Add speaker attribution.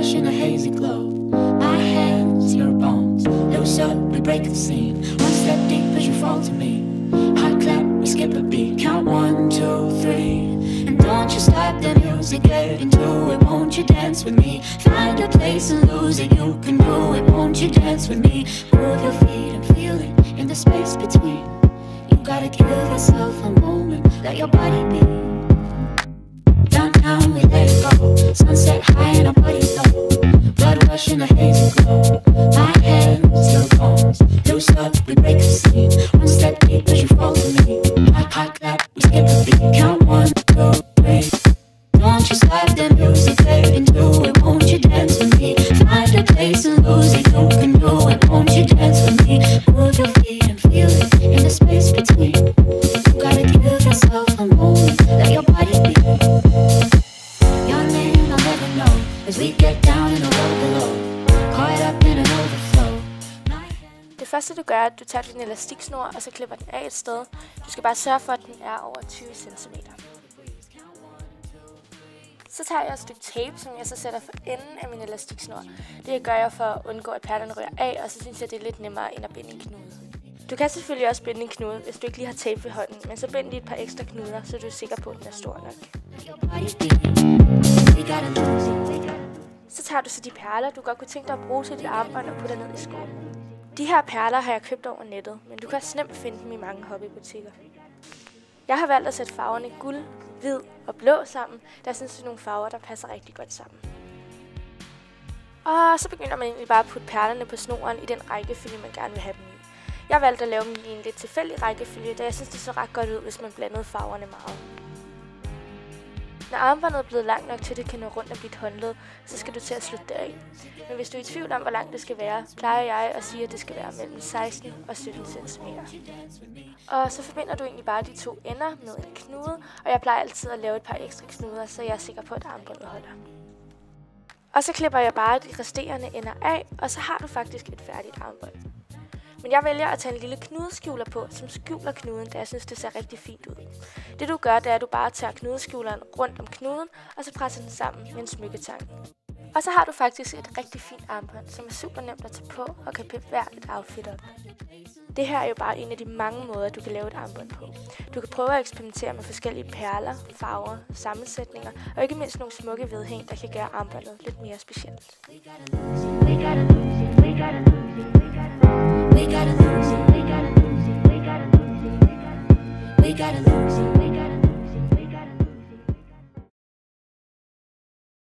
Speaker 1: rush in a hazy glow. My hands, your bones. Loose up, we break the scene. One step deep as you fall to me. Hot clap, we skip a beat. Count 1, 2, 3. And don't you stop the music, get into it. Won't you dance with me? Find a place and lose it. You can do it. Won't you dance with me? Move your feet and feel it in the space between. You gotta give yourself a moment. Let your body be. Downtown, we let it go. Sunset high and our bodies low. Blood rush in a hazy glow. My hands, your bones. Loose up, we break the scene. One step deep as you fall to me. Hot clap, we skip a beat. Count 1, 2, 3. Don't you stop the music, get into it. Won't you dance with me? Find a place and lose it. You can do it. Won't you dance with me? Move your feet and feel it in the space between. You gotta give yourself a moment. Let your body be. Your name I'll never know as we get down in the road below. Caught up in an overflow.
Speaker 2: Det første du gør, er, at du tager din elastiksnor, og så klipper den af et sted. Du skal bare sørge for, at den er over 20 cm. Så tager jeg et stykke tape, som jeg så sætter for enden af min elastiksnor. Det gør jeg for at undgå, at perlerne ryger af, og så synes jeg, det er lidt nemmere end at binde en knude. Du kan selvfølgelig også binde en knude, hvis du ikke lige har tape ved hånden, men så bind lige et par ekstra knuder, så du er sikker på, at den er stor nok. Så tager du så de perler, du godt kunne tænke dig at bruge til dit armbånd og putter ned i skoen. De her perler har jeg købt over nettet, men du kan også nemt finde dem i mange hobbybutikker. Jeg har valgt at sætte farverne guld, hvid og blå sammen, da jeg synes, det er nogle farver, der passer rigtig godt sammen. Og så begynder man egentlig bare at putte perlerne på snoren i den rækkefølge, man gerne vil have dem i. Jeg valgte at lave dem i en lidt tilfældig rækkefølge, da jeg synes, det så ret godt ud, hvis man blandede farverne meget. Når armbåndet er blevet langt nok til, at det kan nå rundt om dit håndled, så skal du til at slutte det af. Men hvis du er i tvivl om, hvor langt det skal være, plejer jeg at sige, at det skal være mellem 16 og 17 cm. Og så forbinder du egentlig bare de to ender med en knude, og jeg plejer altid at lave et par ekstra knuder, så jeg er sikker på, at armbåndet holder. Og så klipper jeg bare de resterende ender af, og så har du faktisk et færdigt armbånd. Men jeg vælger at tage en lille knudeskjuler på, som skjuler knuden, da jeg synes, det ser rigtig fint ud. Det du gør, det er, at du bare tager knudeskjuleren rundt om knuden, og så presser den sammen med en smykketang. Og så har du faktisk et rigtig fint armbånd, som er super nemt at tage på og kan peppe hvert et outfit op. Det her er jo bare en af de mange måder, du kan lave et armbånd på. Du kan prøve at eksperimentere med forskellige perler, farver, sammensætninger og ikke mindst nogle smukke vedhæng, der kan gøre armbåndet lidt mere specielt.
Speaker 1: We gotta lose it, we gotta lose it, we gotta lose it, we gotta lose it, we gotta lose it, we gotta lose it.